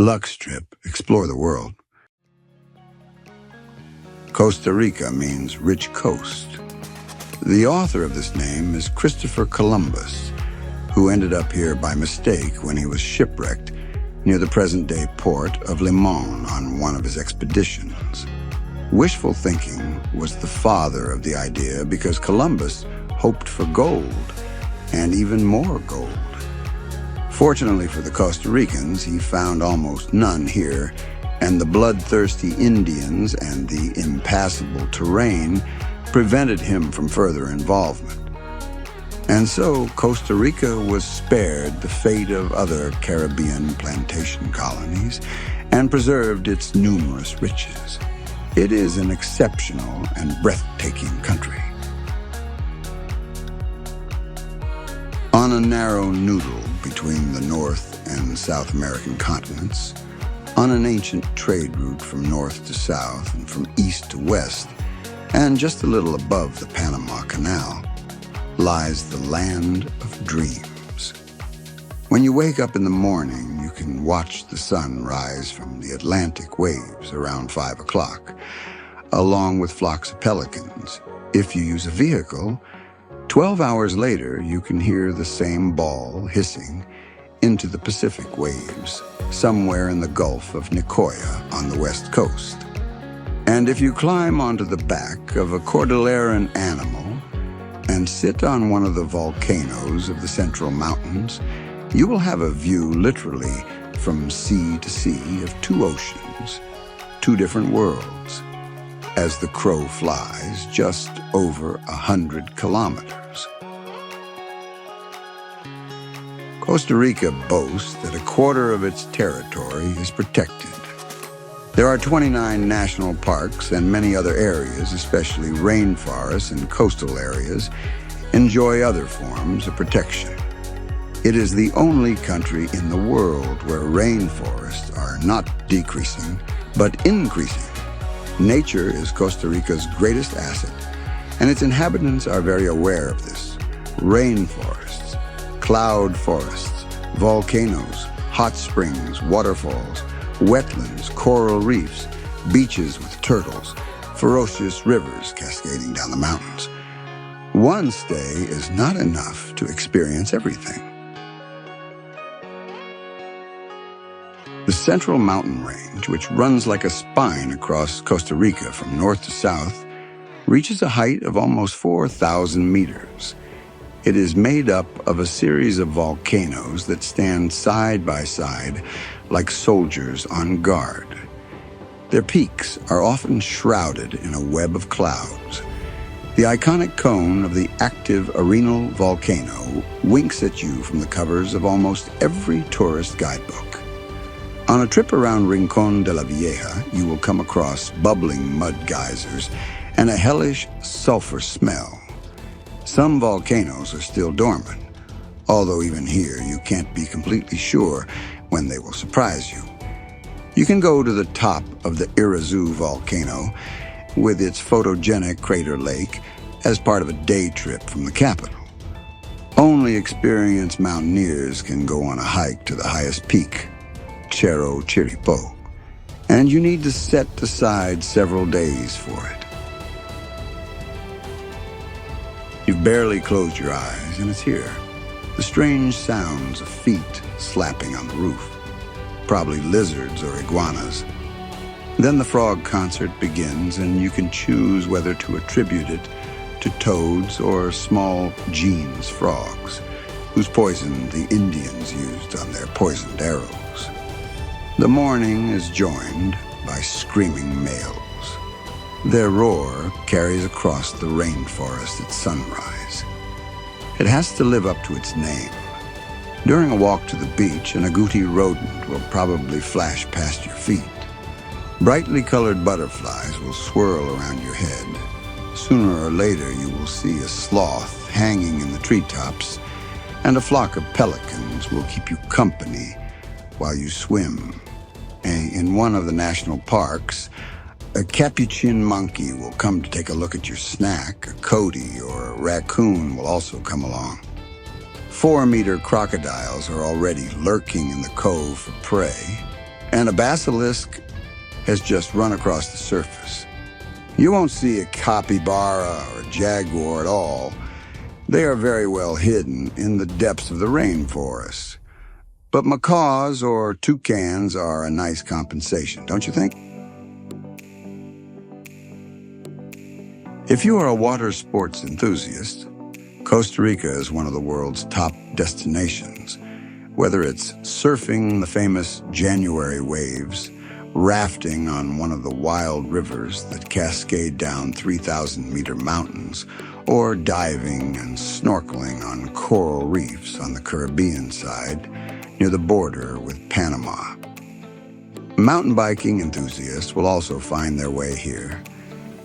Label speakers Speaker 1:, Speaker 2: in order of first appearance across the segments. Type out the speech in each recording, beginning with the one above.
Speaker 1: Luxe trip, explore the world. Costa Rica means rich coast. The author of this name is Christopher Columbus, who ended up here by mistake when he was shipwrecked near the present-day port of Limon on one of his expeditions. Wishful thinking was the father of the idea because Columbus hoped for gold, and even more gold. Fortunately for the Costa Ricans, he found almost none here, and the bloodthirsty Indians and the impassable terrain prevented him from further involvement. And so Costa Rica was spared the fate of other Caribbean plantation colonies and preserved its numerous riches. It is an exceptional and breathtaking country. On a narrow noodle between the North and South American continents, on an ancient trade route from north to south and from east to west, and just a little above the Panama Canal, lies the land of dreams. When you wake up in the morning, you can watch the sun rise from the Atlantic waves around 5 o'clock, along with flocks of pelicans. If you use a vehicle, 12 hours later, you can hear the same ball hissing into the Pacific waves, somewhere in the Gulf of Nicoya on the west coast. And if you climb onto the back of a Cordilleran animal and sit on one of the volcanoes of the Central Mountains, you will have a view literally from sea to sea of two oceans, two different worlds, as the crow flies just over 100 kilometers. Costa Rica boasts that a quarter of its territory is protected. There are 29 national parks, and many other areas, especially rainforests and coastal areas, enjoy other forms of protection. It is the only country in the world where rainforests are not decreasing, but increasing. Nature is Costa Rica's greatest asset, and its inhabitants are very aware of this. Rainforests, cloud forests, volcanoes, hot springs, waterfalls, wetlands, coral reefs, beaches with turtles, ferocious rivers cascading down the mountains. One stay is not enough to experience everything. The Central Mountain Range, which runs like a spine across Costa Rica from north to south, reaches a height of almost 4,000 meters. It is made up of a series of volcanoes that stand side by side like soldiers on guard. Their peaks are often shrouded in a web of clouds. The iconic cone of the active Arenal volcano winks at you from the covers of almost every tourist guidebook. On a trip around Rincón de la Vieja, you will come across bubbling mud geysers and a hellish sulfur smell. Some volcanoes are still dormant, although even here you can't be completely sure when they will surprise you. You can go to the top of the Irazu volcano with its photogenic crater lake as part of a day trip from the capital. Only experienced mountaineers can go on a hike to the highest peak, Cerro Chiripo, and you need to set aside several days for it. You've barely closed your eyes, and it's here. The strange sounds of feet slapping on the roof. Probably lizards or iguanas. Then the frog concert begins, and you can choose whether to attribute it to toads or small Jean's frogs, whose poison the Indians used on their poisoned arrows. The morning is joined by screaming males. Their roar carries across the rainforest at sunrise. It has to live up to its name. During a walk to the beach, an agouti rodent will probably flash past your feet. Brightly colored butterflies will swirl around your head. Sooner or later, you will see a sloth hanging in the treetops, and a flock of pelicans will keep you company while you swim. In one of the national parks, a capuchin monkey will come to take a look at your snack. A coati or a raccoon will also come along. 4-meter crocodiles are already lurking in the cove for prey, and a basilisk has just run across the surface. You won't see a capybara or a jaguar at all. They are very well hidden in the depths of the rainforest. But macaws or toucans are a nice compensation, don't you think? If you are a water sports enthusiast, Costa Rica is one of the world's top destinations. Whether it's surfing the famous January waves, rafting on one of the wild rivers that cascade down 3,000-meter mountains, or diving and snorkeling on coral reefs on the Caribbean side near the border with Panama. Mountain biking enthusiasts will also find their way here.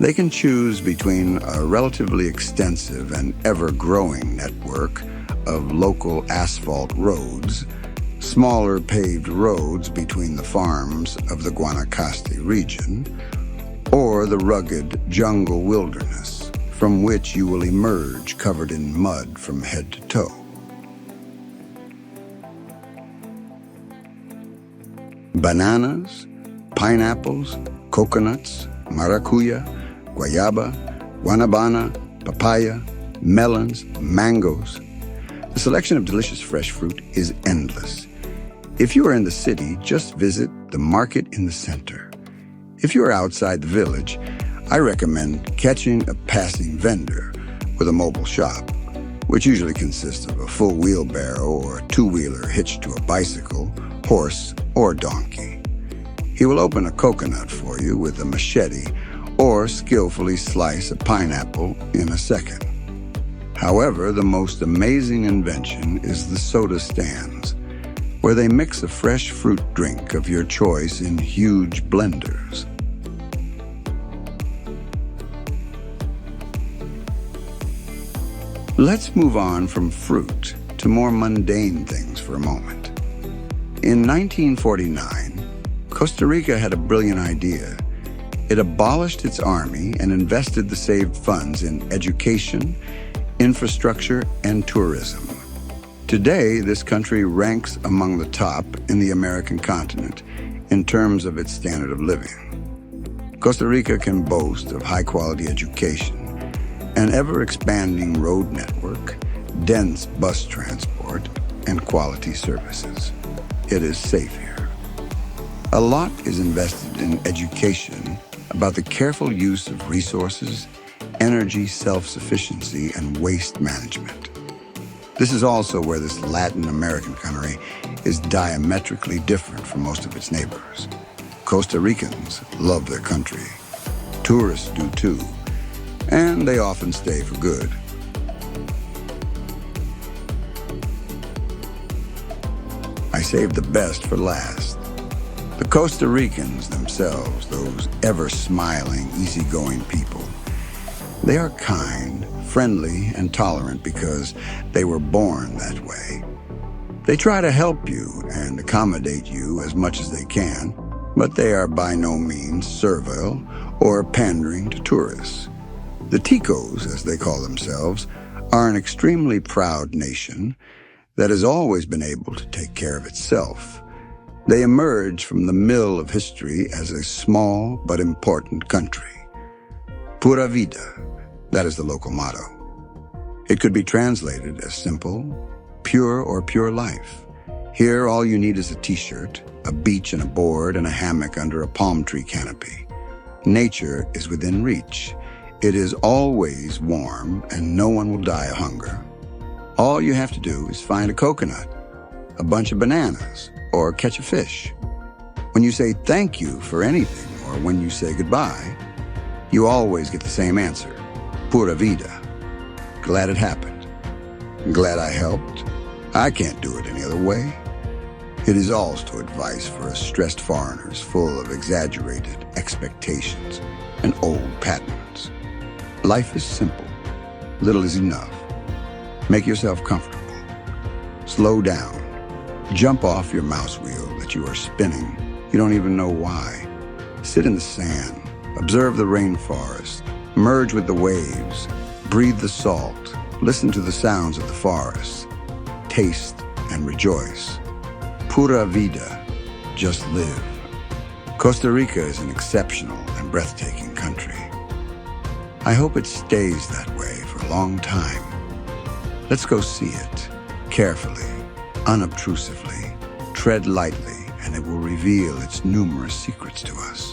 Speaker 1: They can choose between a relatively extensive and ever-growing network of local asphalt roads, smaller paved roads between the farms of the Guanacaste region, or the rugged jungle wilderness from which you will emerge covered in mud from head to toe. Bananas, pineapples, coconuts, maracuya, guayaba, guanabana, papaya, melons, mangoes. The selection of delicious fresh fruit is endless. If you are in the city, just visit the market in the center. If you are outside the village, I recommend catching a passing vendor with a mobile shop, which usually consists of a full wheelbarrow or two-wheeler hitched to a bicycle, horse, or donkey. He will open a coconut for you with a machete or skillfully slice a pineapple in a second. However, the most amazing invention is the soda stands, where they mix a fresh fruit drink of your choice in huge blenders. Let's move on from fruit to more mundane things for a moment. In 1949, Costa Rica had a brilliant idea. It abolished its army and invested the saved funds in education, infrastructure, and tourism. Today, this country ranks among the top in the American continent in terms of its standard of living. Costa Rica can boast of high-quality education, an ever-expanding road network, dense bus transport, and quality services. It is safe here. A lot is invested in education about the careful use of resources, energy self-sufficiency, and waste management. This is also where this Latin American country is diametrically different from most of its neighbors. Costa Ricans love their country. Tourists do too, and they often stay for good. I saved the best for last. The Costa Ricans themselves, those ever-smiling, easygoing people, they are kind, friendly, and tolerant because they were born that way. They try to help you and accommodate you as much as they can, but they are by no means servile or pandering to tourists. The Ticos, as they call themselves, are an extremely proud nation that has always been able to take care of itself. They emerge from the mill of history as a small but important country. Pura vida, that is the local motto. It could be translated as simple, pure or pure life. Here, all you need is a t-shirt, a beach and a board, and a hammock under a palm tree canopy. Nature is within reach. It is always warm, and no one will die of hunger. All you have to do is find a coconut, a bunch of bananas, or catch a fish. When you say thank you for anything, or when you say goodbye, you always get the same answer: pura vida. Glad it happened. Glad I helped. I can't do it any other way. It is also advice for us stressed foreigners full of exaggerated expectations and old patterns. Life is simple. Little is enough. Make yourself comfortable. Slow down. Jump off your mouse wheel that you are spinning. You don't even know why. Sit in the sand. Observe the rainforest. Merge with the waves. Breathe the salt. Listen to the sounds of the forest. Taste and rejoice. Pura vida. Just live. Costa Rica is an exceptional and breathtaking country. I hope it stays that way for a long time. Let's go see it, carefully, unobtrusively, tread lightly, and it will reveal its numerous secrets to us.